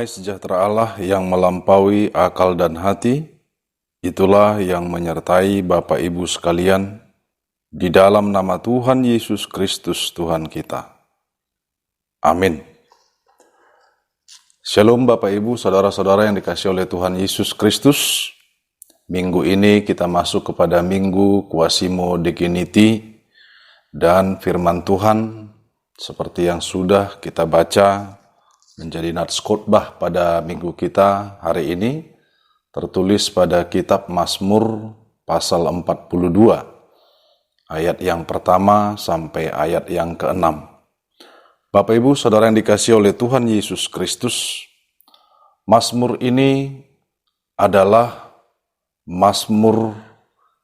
Damai sejahtera Allah yang melampaui akal dan hati, itulah yang menyertai Bapak Ibu sekalian, di dalam nama Tuhan Yesus Kristus Tuhan kita. Amin. Shalom Bapak Ibu, saudara-saudara yang dikasihi oleh Tuhan Yesus Kristus. Minggu ini kita masuk kepada Minggu Quasimo Dignity, dan firman Tuhan seperti yang sudah kita baca menjadi nats khotbah pada minggu kita hari ini, tertulis pada kitab Mazmur pasal 42, ayat yang pertama sampai ayat yang ke-6. Bapak Ibu Saudara yang dikasihi oleh Tuhan Yesus Kristus, Mazmur ini adalah Mazmur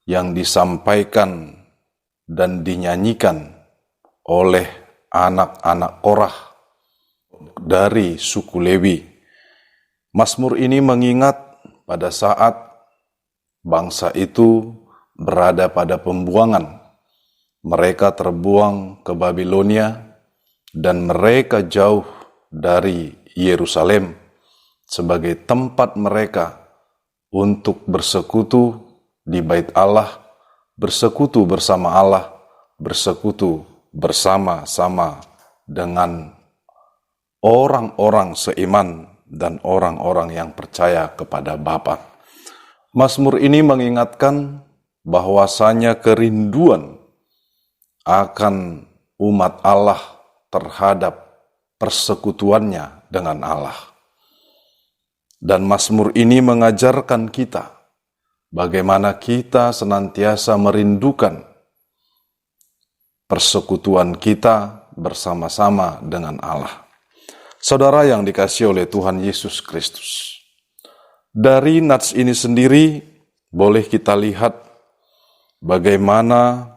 yang disampaikan dan dinyanyikan oleh anak-anak Korah dari suku Lewi. Mazmur ini mengingat pada saat bangsa itu berada pada pembuangan. Mereka terbuang ke Babilonia dan mereka jauh dari Yerusalem sebagai tempat mereka untuk bersekutu di bait Allah, bersekutu bersama Allah, bersekutu bersama-sama dengan orang-orang seiman dan orang-orang yang percaya kepada Bapa. Mazmur ini mengingatkan bahwasanya kerinduan akan umat Allah terhadap persekutuannya dengan Allah. Dan Mazmur ini mengajarkan kita bagaimana kita senantiasa merindukan persekutuan kita bersama-sama dengan Allah. Saudara yang dikasihi oleh Tuhan Yesus Kristus, dari nats ini sendiri boleh kita lihat bagaimana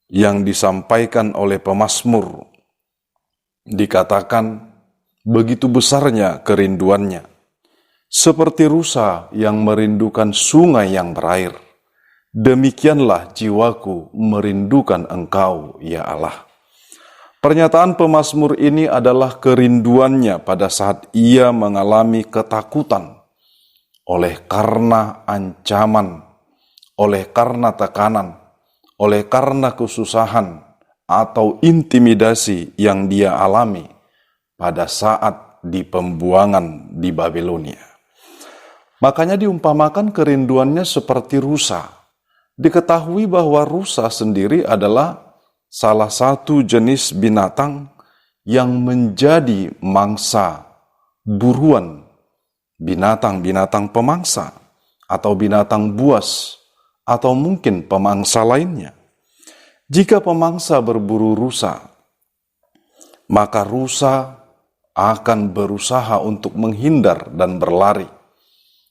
yang disampaikan oleh pemazmur. Dikatakan begitu besarnya kerinduannya, seperti rusa yang merindukan sungai yang berair. Demikianlah jiwaku merindukan Engkau, ya Allah. Pernyataan pemazmur ini adalah kerinduannya pada saat ia mengalami ketakutan oleh karena ancaman, oleh karena tekanan, oleh karena kesusahan atau intimidasi yang dia alami pada saat di pembuangan di Babilonia. Makanya diumpamakan kerinduannya seperti rusa. Diketahui bahwa rusa sendiri adalah salah satu jenis binatang yang menjadi mangsa buruan binatang-binatang pemangsa atau binatang buas atau mungkin pemangsa lainnya. Jika pemangsa berburu rusa, maka rusa akan berusaha untuk menghindar dan berlari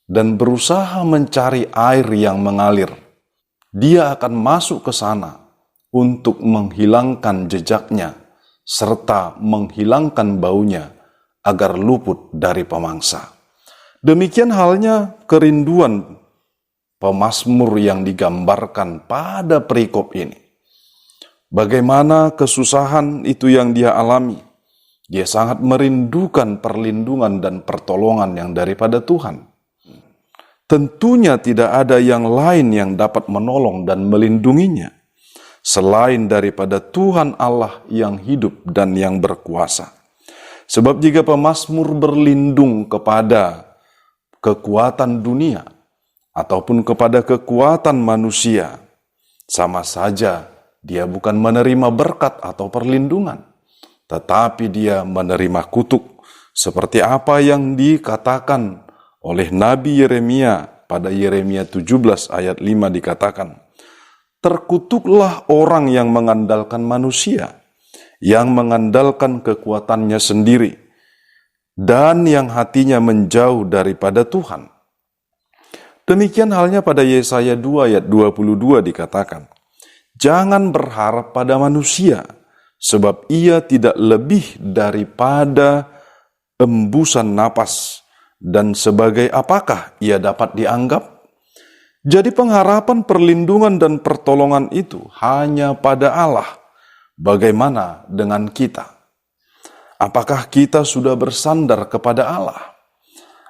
dan berusaha mencari air yang mengalir. Dia akan masuk ke sana untuk menghilangkan jejaknya, serta menghilangkan baunya agar luput dari pemangsa. Demikian halnya kerinduan pemazmur yang digambarkan pada perikop ini. Bagaimana kesusahan itu yang dia alami. Dia sangat merindukan perlindungan dan pertolongan yang daripada Tuhan. Tentunya tidak ada yang lain yang dapat menolong dan melindunginya selain daripada Tuhan Allah yang hidup dan yang berkuasa. Sebab jika pemazmur berlindung kepada kekuatan dunia ataupun kepada kekuatan manusia, sama saja dia bukan menerima berkat atau perlindungan, tetapi dia menerima kutuk, seperti apa yang dikatakan oleh Nabi Yeremia pada Yeremia 17 ayat 5 dikatakan, terkutuklah orang yang mengandalkan manusia, yang mengandalkan kekuatannya sendiri, dan yang hatinya menjauh daripada Tuhan. Demikian halnya pada Yesaya 2 ayat 22 dikatakan, jangan berharap pada manusia, sebab ia tidak lebih daripada embusan napas, dan sebagai apakah ia dapat dianggap? Jadi pengharapan perlindungan dan pertolongan itu hanya pada Allah. Bagaimana dengan kita? Apakah kita sudah bersandar kepada Allah?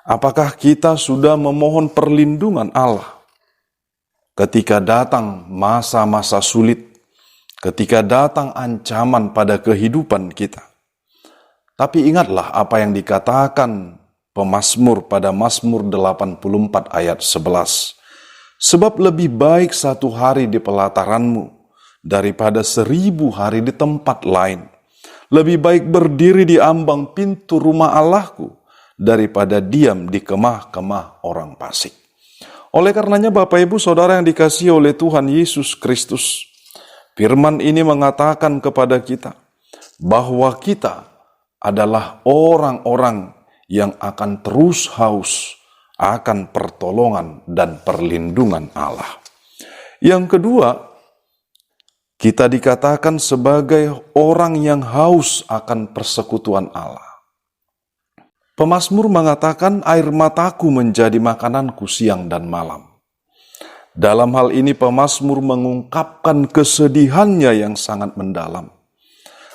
Apakah kita sudah memohon perlindungan Allah ketika datang masa-masa sulit, ketika datang ancaman pada kehidupan kita? Tapi ingatlah apa yang dikatakan pemazmur pada Mazmur 84 ayat 11. Sebab lebih baik 1 hari di pelataranmu daripada 1000 hari di tempat lain. Lebih baik berdiri di ambang pintu rumah Allahku daripada diam di kemah-kemah orang fasik. Oleh karenanya Bapak Ibu Saudara yang dikasihi oleh Tuhan Yesus Kristus, firman ini mengatakan kepada kita bahwa kita adalah orang-orang yang akan terus haus akan pertolongan dan perlindungan Allah. Yang kedua, kita dikatakan sebagai orang yang haus akan persekutuan Allah. Pemazmur mengatakan, air mataku menjadi makananku siang dan malam. Dalam hal ini pemazmur mengungkapkan kesedihannya yang sangat mendalam.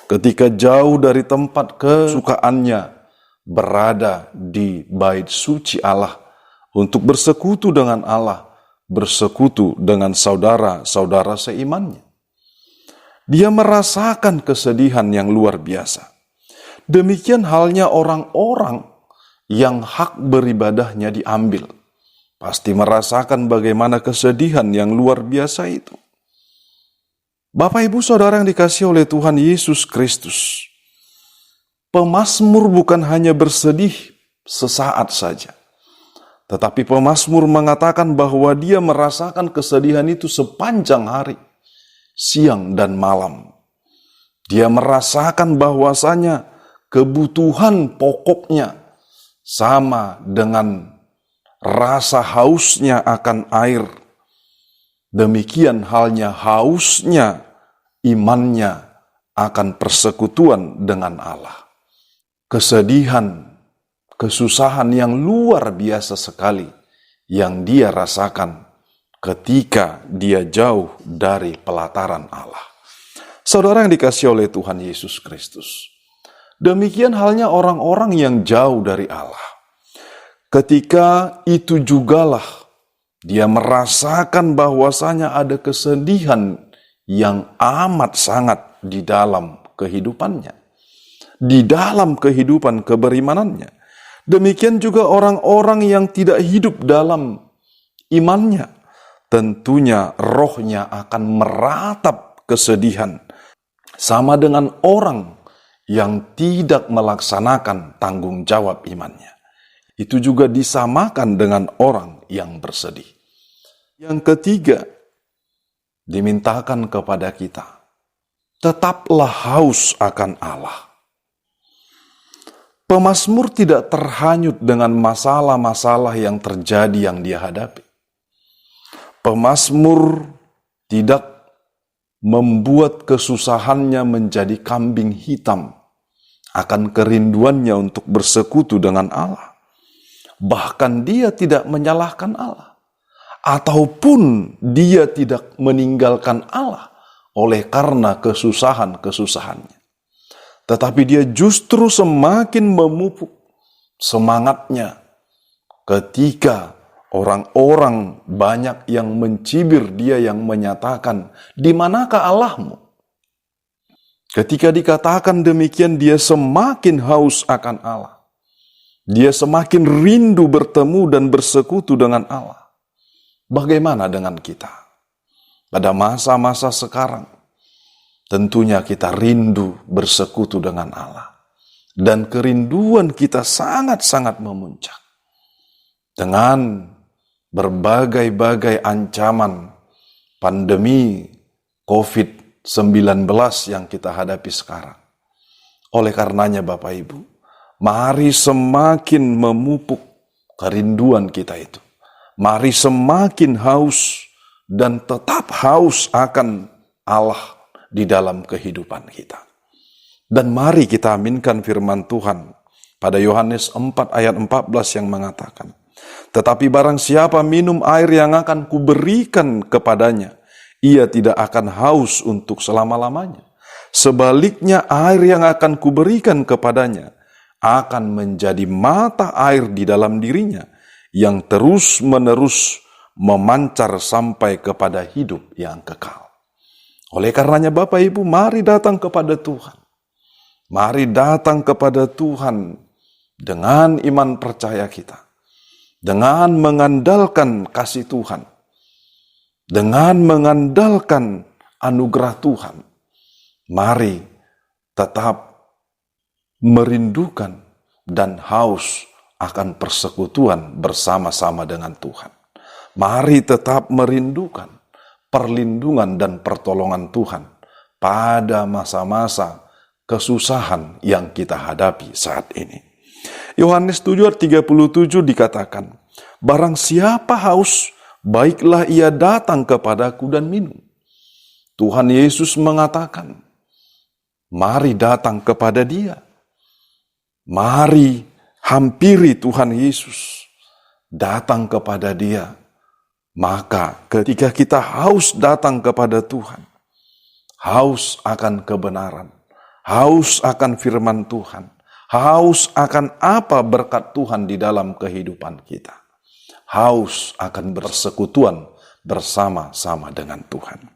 Ketika jauh dari tempat kesukaannya, berada di bait suci Allah untuk bersekutu dengan Allah, bersekutu dengan saudara-saudara seimannya. Dia merasakan kesedihan yang luar biasa. Demikian halnya orang-orang yang hak beribadahnya diambil, pasti merasakan bagaimana kesedihan yang luar biasa itu. Bapak Ibu Saudara yang dikasihi oleh Tuhan Yesus Kristus, pemazmur bukan hanya bersedih sesaat saja, tetapi pemazmur mengatakan bahwa dia merasakan kesedihan itu sepanjang hari, siang dan malam. Dia merasakan bahwasanya kebutuhan pokoknya sama dengan rasa hausnya akan air. Demikian halnya hausnya imannya akan persekutuan dengan Allah. Kesedihan, kesusahan yang luar biasa sekali yang dia rasakan ketika dia jauh dari pelataran Allah. Saudara yang dikasihi oleh Tuhan Yesus Kristus, demikian halnya orang-orang yang jauh dari Allah. Ketika itu jugalah dia merasakan bahwasanya ada kesedihan yang amat sangat di dalam kehidupannya, di dalam kehidupan keberimanannya. Demikian juga orang-orang yang tidak hidup dalam imannya, tentunya rohnya akan meratap kesedihan, sama dengan orang yang tidak melaksanakan tanggung jawab imannya. Itu juga disamakan dengan orang yang bersedih. Yang ketiga, dimintakan kepada kita, tetaplah haus akan Allah. Pemazmur tidak terhanyut dengan masalah-masalah yang terjadi yang dia hadapi. Pemazmur tidak membuat kesusahannya menjadi kambing hitam akan kerinduannya untuk bersekutu dengan Allah. Bahkan dia tidak menyalahkan Allah, ataupun dia tidak meninggalkan Allah oleh karena kesusahan-kesusahannya. Tetapi dia justru semakin memupuk semangatnya ketika orang-orang banyak yang mencibir dia, yang menyatakan, "Di manakah Allahmu?" Ketika dikatakan demikian, dia semakin haus akan Allah. Dia semakin rindu bertemu dan bersekutu dengan Allah. Bagaimana dengan kita? Pada masa-masa sekarang, tentunya kita rindu bersekutu dengan Allah. Dan kerinduan kita sangat-sangat memuncak. Dengan berbagai-bagai ancaman pandemi COVID-19 yang kita hadapi sekarang. Oleh karenanya Bapak Ibu, mari semakin memupuk kerinduan kita itu. Mari semakin haus dan tetap haus akan Allah di dalam kehidupan kita. Dan mari kita aminkan firman Tuhan pada Yohanes 4 ayat 14 yang mengatakan, "Tetapi barang siapa minum air yang akan kuberikan kepadanya, ia tidak akan haus untuk selama-lamanya. Sebaliknya air yang akan kuberikan kepadanya akan menjadi mata air di dalam dirinya yang terus-menerus memancar sampai kepada hidup yang kekal. Oleh karenanya Bapak Ibu, mari datang kepada Tuhan. Mari datang kepada Tuhan dengan iman percaya kita. Dengan mengandalkan kasih Tuhan. Dengan mengandalkan anugerah Tuhan. Mari tetap merindukan dan haus akan persekutuan bersama-sama dengan Tuhan. Mari tetap merindukan perlindungan dan pertolongan Tuhan pada masa-masa kesusahan yang kita hadapi saat ini. Yohanes 7:37 dikatakan, barang siapa haus, baiklah ia datang kepadaku dan minum. Tuhan Yesus mengatakan, mari datang kepada Dia. Mari hampiri Tuhan Yesus. Datang kepada Dia. Maka ketika kita haus datang kepada Tuhan, haus akan kebenaran, haus akan firman Tuhan, haus akan apa berkat Tuhan di dalam kehidupan kita, haus akan bersekutuan bersama-sama dengan Tuhan.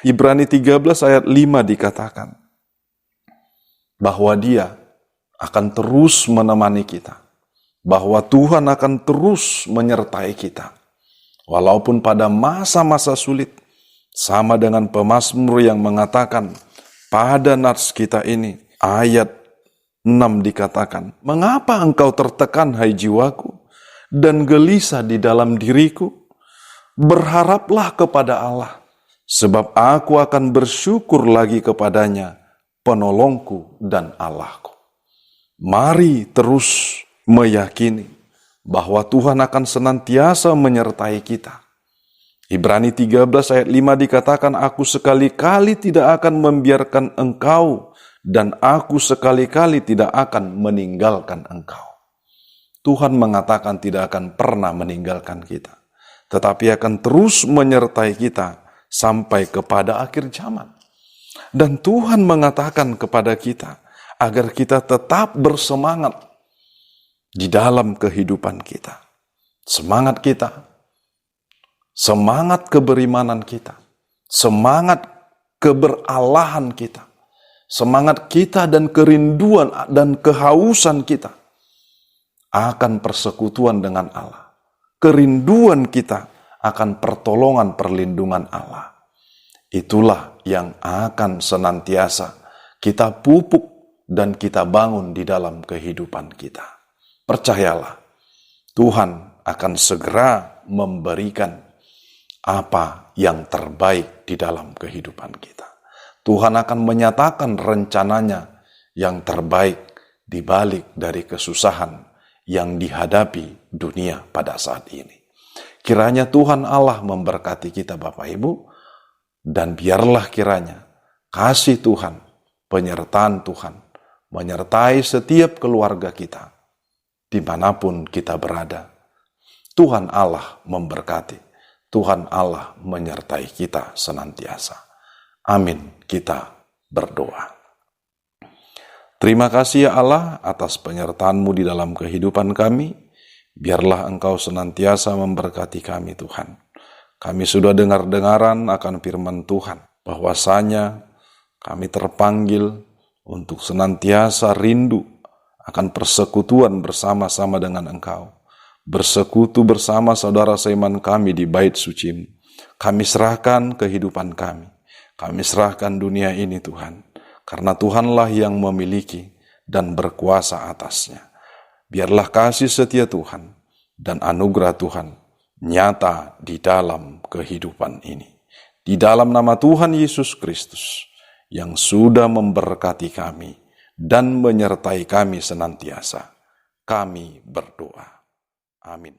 Ibrani 13 ayat 5 dikatakan bahwa Dia akan terus menemani kita, bahwa Tuhan akan terus menyertai kita. Walaupun pada masa-masa sulit, sama dengan pemazmur yang mengatakan pada nats kita ini, ayat 6 dikatakan, mengapa engkau tertekan hai jiwaku, dan gelisah di dalam diriku? Berharaplah kepada Allah, sebab aku akan bersyukur lagi kepadanya, penolongku dan Allahku. Mari terus meyakini bahwa Tuhan akan senantiasa menyertai kita. Ibrani 13 ayat 5 dikatakan, aku sekali-kali tidak akan membiarkan engkau, dan aku sekali-kali tidak akan meninggalkan engkau. Tuhan mengatakan tidak akan pernah meninggalkan kita, tetapi akan terus menyertai kita sampai kepada akhir zaman. Dan Tuhan mengatakan kepada kita, agar kita tetap bersemangat di dalam kehidupan kita. Semangat kita, semangat keberimanan kita, semangat keberalahan kita, semangat kita dan kerinduan dan kehausan kita akan persekutuan dengan Allah. Kerinduan kita akan pertolongan perlindungan Allah. Itulah yang akan senantiasa kita pupuk dan kita bangun di dalam kehidupan kita. Percayalah, Tuhan akan segera memberikan apa yang terbaik di dalam kehidupan kita. Tuhan akan menyatakan rencananya yang terbaik di balik dari kesusahan yang dihadapi dunia pada saat ini. Kiranya Tuhan Allah memberkati kita Bapak Ibu, dan biarlah kiranya kasih Tuhan, penyertaan Tuhan, menyertai setiap keluarga kita, dimanapun kita berada. Tuhan Allah memberkati, Tuhan Allah menyertai kita senantiasa. Amin. Kita berdoa. Terima kasih ya Allah atas penyertaan-Mu di dalam kehidupan kami. Biarlah Engkau senantiasa memberkati kami Tuhan. Kami sudah dengar-dengaran akan firman Tuhan, bahwasanya kami terpanggil untuk senantiasa rindu akan persekutuan bersama-sama dengan Engkau. Bersekutu bersama saudara seiman kami di bait suci-Mu. Kami serahkan kehidupan kami. Kami serahkan dunia ini Tuhan. Karena Tuhanlah yang memiliki dan berkuasa atasnya. Biarlah kasih setia Tuhan dan anugerah Tuhan nyata di dalam kehidupan ini. Di dalam nama Tuhan Yesus Kristus yang sudah memberkati kami dan menyertai kami senantiasa, kami berdoa. Amin.